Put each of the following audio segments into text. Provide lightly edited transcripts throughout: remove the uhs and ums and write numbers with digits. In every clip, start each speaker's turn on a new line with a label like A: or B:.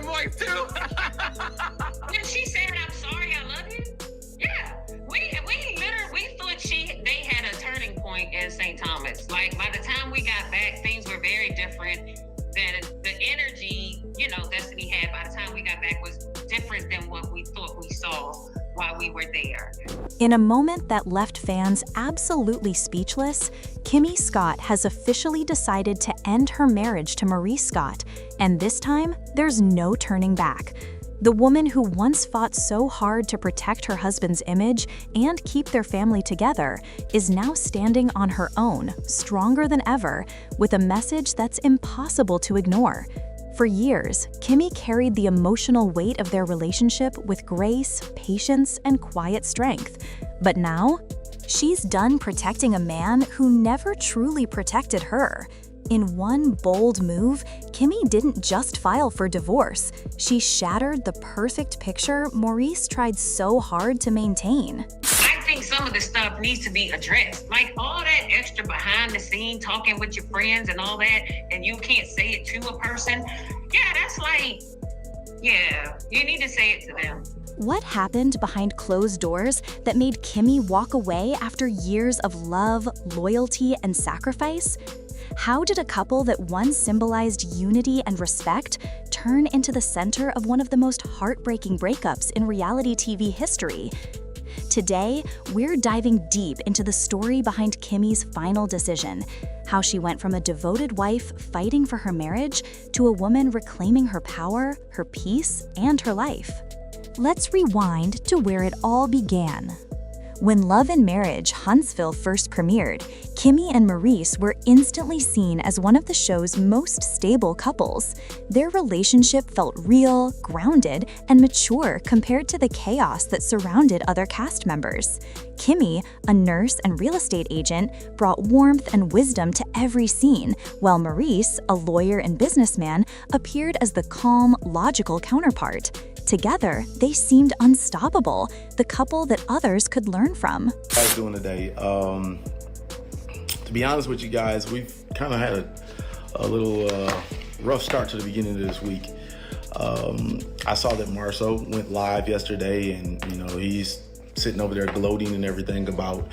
A: I'm like, too.
B: When she said, "I'm sorry, I love you," yeah, we literally we thought they had a turning point in St. Thomas. Like by the time we got back, things were very different. Than the energy, Destiny had by the time we got back was different than what we thought we saw while we were there.
C: In a moment that left fans absolutely speechless, Kimmi Scott has officially decided to end her marriage to Maurice Scott, and this time, there's no turning back. The woman who once fought so hard to protect her husband's image and keep their family together is now standing on her own, stronger than ever, with a message that's impossible to ignore. For years, Kimmi carried the emotional weight of their relationship with grace, patience, and quiet strength. But now, she's done protecting a man who never truly protected her. In one bold move, Kimmi didn't just file for divorce. She shattered the perfect picture Maurice tried so hard to maintain.
B: I think some of the stuff needs to be addressed. Like all that extra behind the scene talking with your friends and all that, and you can't say it to a person. Yeah, that's like, yeah, you need to say it to them.
C: What happened behind closed doors that made Kimmi walk away after years of love, loyalty, and sacrifice? How did a couple that once symbolized unity and respect turn into the center of one of the most heartbreaking breakups in reality TV history? Today, we're diving deep into the story behind Kimmi's final decision, how she went from a devoted wife fighting for her marriage to a woman reclaiming her power, her peace, and her life. Let's rewind to where it all began. When Love and Marriage Huntsville first premiered, Kimmi and Maurice were instantly seen as one of the show's most stable couples. Their relationship felt real, grounded, and mature compared to the chaos that surrounded other cast members. Kimmi, a nurse and real estate agent, brought warmth and wisdom to every scene, while Maurice, a lawyer and businessman, appeared as the calm, logical counterpart. Together, they seemed unstoppable, the couple that others could learn from.
D: How you guys doing today? To be honest with you guys, we've kind of had a little rough start to the beginning of this week. I saw that Marceau went live yesterday, and he's sitting over there gloating and everything about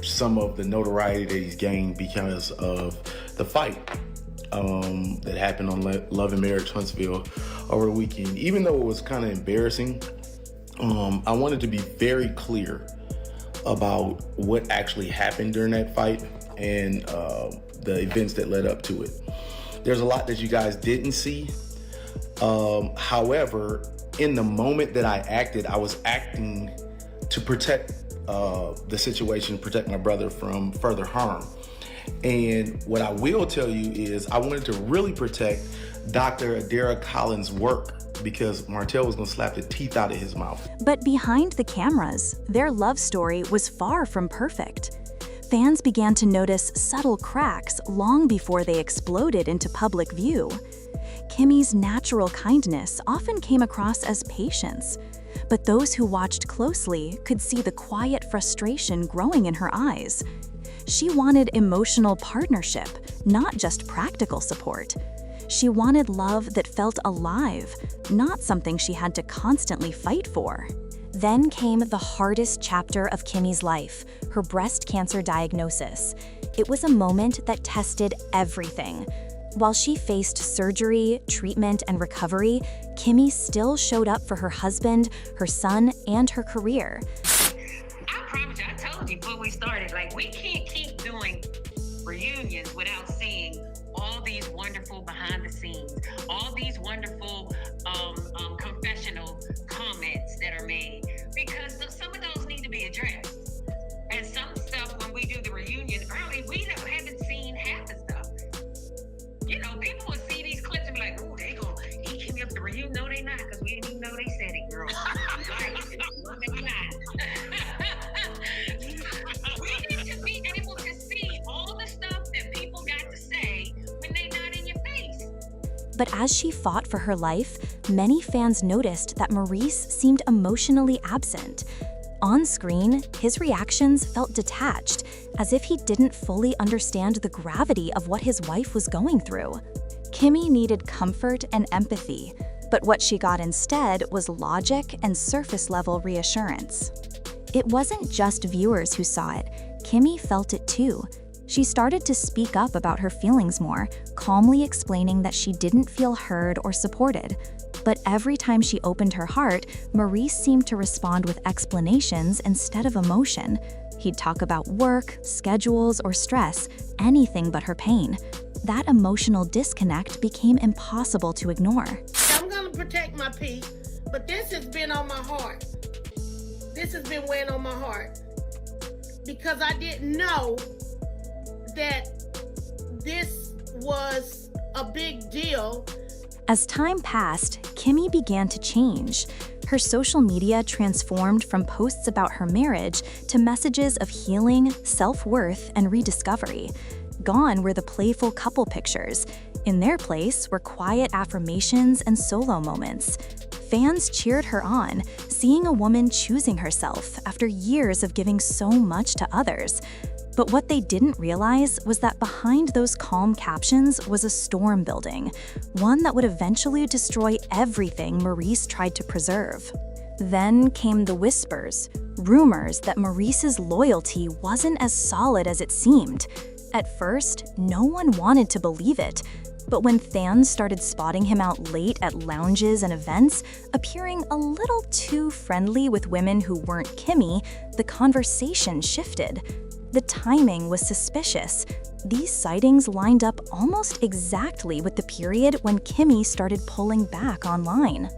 D: some of the notoriety that he's gained because of the fight that happened on Love and Marriage Huntsville over the weekend. Even though it was kind of embarrassing, I wanted to be very clear about what actually happened during that fight and the events that led up to it. There's a lot that you guys didn't see. However, in the moment that I acted, I was acting to protect the situation, protect my brother from further harm. And what I will tell you is I wanted to really protect Dr. Adara Collins' work because Martell was going to slap the teeth out of his mouth.
C: But behind the cameras, their love story was far from perfect. Fans began to notice subtle cracks long before they exploded into public view. Kimmi's natural kindness often came across as patience, but those who watched closely could see the quiet frustration growing in her eyes. She wanted emotional partnership, not just practical support. She wanted love that felt alive, not something she had to constantly fight for. Then came the hardest chapter of Kimmi's life, her breast cancer diagnosis. It was a moment that tested everything. While she faced surgery, treatment, and recovery, Kimmi still showed up for her husband, her son, and her career.
B: I promise you, I told you before we started, we can't keep doing reunions without seeing all these wonderful behind the scenes, all these wonderful confessional comments that are made, because some of those need to be addressed. And some stuff, when we do the reunion early, we haven't seen half the stuff. People will see these clips and be like, "Ooh, they gonna eat Kimmi up the reunion." No, they not, because we didn't even know they said it, girl. No, they not. We need to be able to see all the stuff that people got to say when they not in your face.
C: But as she fought for her life, many fans noticed that Maurice seemed emotionally absent. On screen, his reactions felt detached, as if he didn't fully understand the gravity of what his wife was going through. Kimmi needed comfort and empathy, but what she got instead was logic and surface-level reassurance. It wasn't just viewers who saw it. Kimmi felt it too. She started to speak up about her feelings more, calmly explaining that she didn't feel heard or supported. But every time she opened her heart, Maurice seemed to respond with explanations instead of emotion. He'd talk about work, schedules, or stress, anything but her pain. That emotional disconnect became impossible to ignore.
A: I'm gonna protect my peace, but this has been on my heart. This has been weighing on my heart because I didn't know that this was a big deal.
C: As time passed, Kimmi began to change. Her social media transformed from posts about her marriage to messages of healing, self-worth, and rediscovery. Gone were the playful couple pictures. In their place were quiet affirmations and solo moments. Fans cheered her on, seeing a woman choosing herself after years of giving so much to others. But what they didn't realize was that behind those calm captions was a storm building, one that would eventually destroy everything Maurice tried to preserve. Then came the whispers, rumors that Maurice's loyalty wasn't as solid as it seemed. At first, no one wanted to believe it, but when fans started spotting him out late at lounges and events, appearing a little too friendly with women who weren't Kimmi, the conversation shifted. The timing was suspicious. These sightings lined up almost exactly with the period when Kimmi started pulling back online.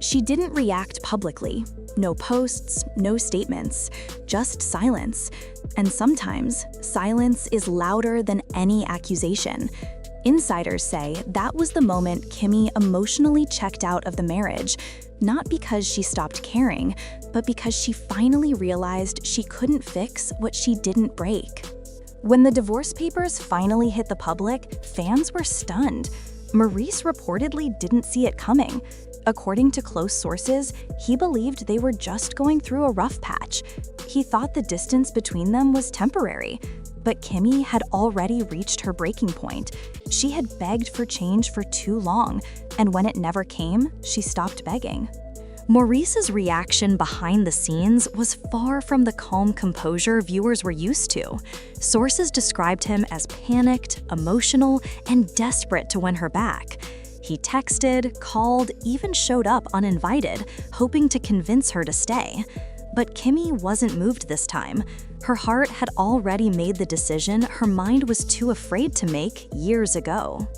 C: She didn't react publicly. No posts, no statements, just silence. And sometimes, silence is louder than any accusation. Insiders say that was the moment Kimmi emotionally checked out of the marriage, not because she stopped caring, but because she finally realized she couldn't fix what she didn't break. When the divorce papers finally hit the public, fans were stunned. Maurice reportedly didn't see it coming. According to close sources, he believed they were just going through a rough patch. He thought the distance between them was temporary. But Kimmi had already reached her breaking point. She had begged for change for too long, and when it never came, she stopped begging. Maurice's reaction behind the scenes was far from the calm composure viewers were used to. Sources described him as panicked, emotional, and desperate to win her back. He texted, called, even showed up uninvited, hoping to convince her to stay. But Kimmi wasn't moved this time. Her heart had already made the decision her mind was too afraid to make years ago.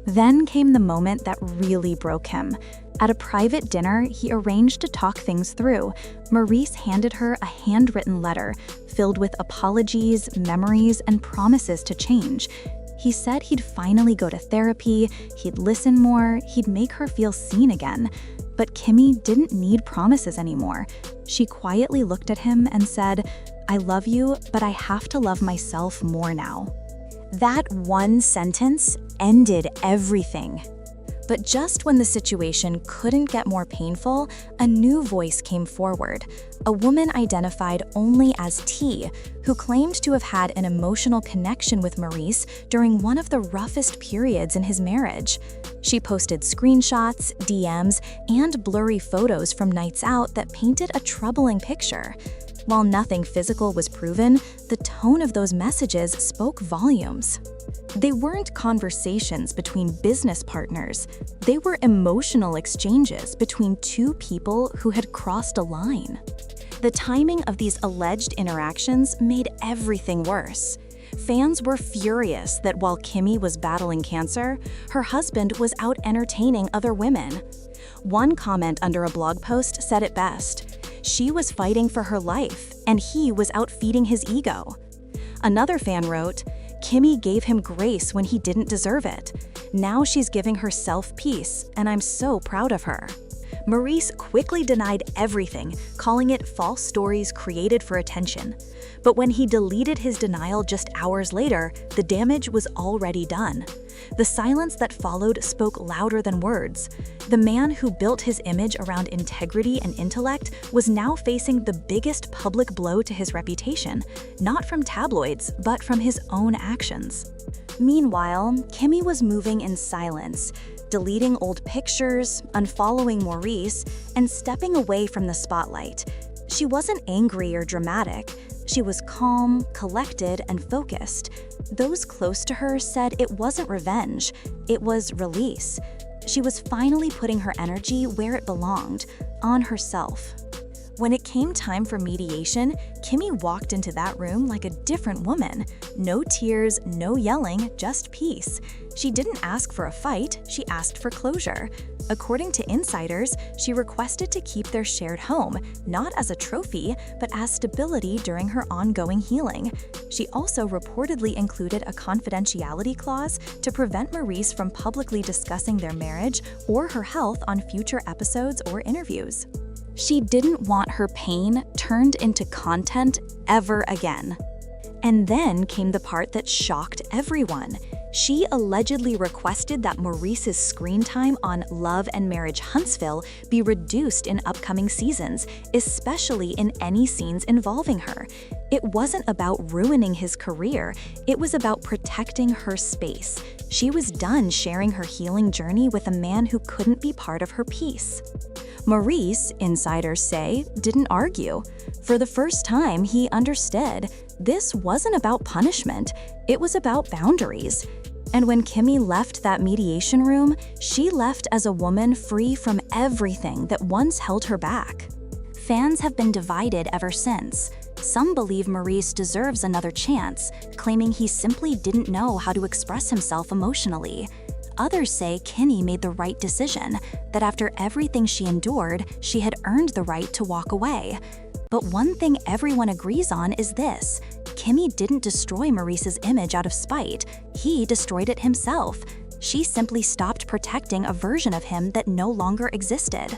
C: Then came the moment that really broke him. At a private dinner, he arranged to talk things through. Maurice handed her a handwritten letter filled with apologies, memories, and promises to change. He said he'd finally go to therapy, he'd listen more, he'd make her feel seen again. But Kimmi didn't need promises anymore. She quietly looked at him and said, "I love you, but I have to love myself more now." That one sentence ended everything. But just when the situation couldn't get more painful, a new voice came forward, a woman identified only as T, who claimed to have had an emotional connection with Maurice during one of the roughest periods in his marriage. She posted screenshots, DMs, and blurry photos from nights out that painted a troubling picture. While nothing physical was proven, the tone of those messages spoke volumes. They weren't conversations between business partners. They were emotional exchanges between two people who had crossed a line. The timing of these alleged interactions made everything worse. Fans were furious that while Kimmi was battling cancer, her husband was out entertaining other women. One comment under a blog post said it best. She was fighting for her life, and he was out feeding his ego. Another fan wrote, "Kimmi gave him grace when he didn't deserve it. Now she's giving herself peace, and I'm so proud of her." Maurice quickly denied everything, calling it false stories created for attention. But when he deleted his denial just hours later, the damage was already done. The silence that followed spoke louder than words. The man who built his image around integrity and intellect was now facing the biggest public blow to his reputation, not from tabloids, but from his own actions. Meanwhile, Kimmi was moving in silence, deleting old pictures, unfollowing Maurice, and stepping away from the spotlight. She wasn't angry or dramatic. She was calm, collected, and focused. Those close to her said it wasn't revenge, it was release. She was finally putting her energy where it belonged, on herself. When it came time for mediation, Kimmi walked into that room like a different woman. No tears, no yelling, just peace. She didn't ask for a fight, she asked for closure. According to insiders, she requested to keep their shared home, not as a trophy, but as stability during her ongoing healing. She also reportedly included a confidentiality clause to prevent Maurice from publicly discussing their marriage or her health on future episodes or interviews. She didn't want her pain turned into content ever again. And then came the part that shocked everyone. She allegedly requested that Maurice's screen time on Love and Marriage Huntsville be reduced in upcoming seasons, especially in any scenes involving her. It wasn't about ruining his career, it was about protecting her space. She was done sharing her healing journey with a man who couldn't be part of her peace. Maurice, insiders say, didn't argue. For the first time, he understood. This wasn't about punishment, it was about boundaries. And when Kimmi left that mediation room, she left as a woman free from everything that once held her back. Fans have been divided ever since. Some believe Maurice deserves another chance, claiming he simply didn't know how to express himself emotionally. Others say Kimmi made the right decision, that after everything she endured, she had earned the right to walk away. But one thing everyone agrees on is this: Kimmi didn't destroy Maurice's image out of spite, he destroyed it himself. She simply stopped protecting a version of him that no longer existed.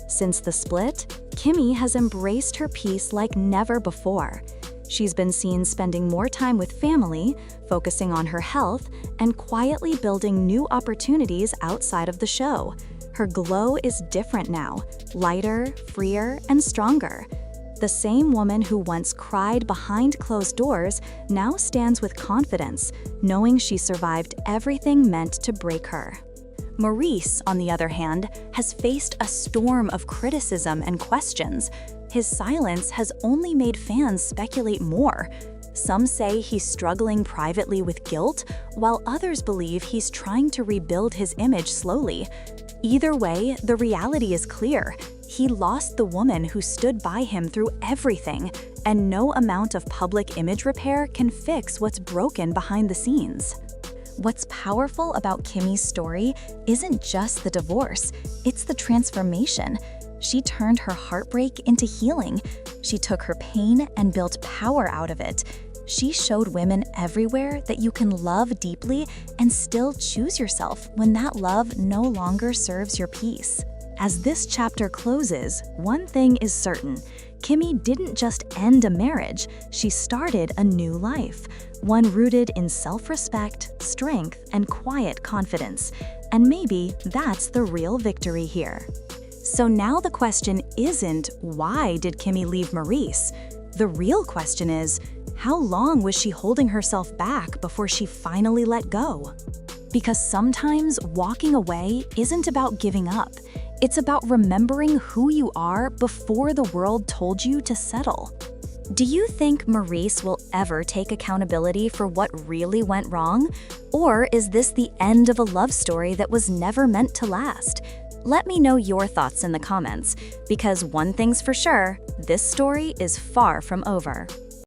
C: Since the split, Kimmi has embraced her peace like never before. She's been seen spending more time with family, focusing on her health, and quietly building new opportunities outside of the show. Her glow is different now, lighter, freer, and stronger. The same woman who once cried behind closed doors now stands with confidence, knowing she survived everything meant to break her. Maurice, on the other hand, has faced a storm of criticism and questions. His silence has only made fans speculate more. Some say he's struggling privately with guilt, while others believe he's trying to rebuild his image slowly. Either way, the reality is clear. He lost the woman who stood by him through everything, and no amount of public image repair can fix what's broken behind the scenes. What's powerful about Kimmi's story isn't just the divorce, it's the transformation. She turned her heartbreak into healing. She took her pain and built power out of it. She showed women everywhere that you can love deeply and still choose yourself when that love no longer serves your peace. As this chapter closes, one thing is certain. Kimmi didn't just end a marriage, she started a new life, one rooted in self-respect, strength, and quiet confidence. And maybe that's the real victory here. So now the question isn't, why did Kimmi leave Maurice? The real question is, how long was she holding herself back before she finally let go? Because sometimes walking away isn't about giving up. It's about remembering who you are before the world told you to settle. Do you think Maurice will ever take accountability for what really went wrong? Or is this the end of a love story that was never meant to last? Let me know your thoughts in the comments, because one thing's for sure, this story is far from over.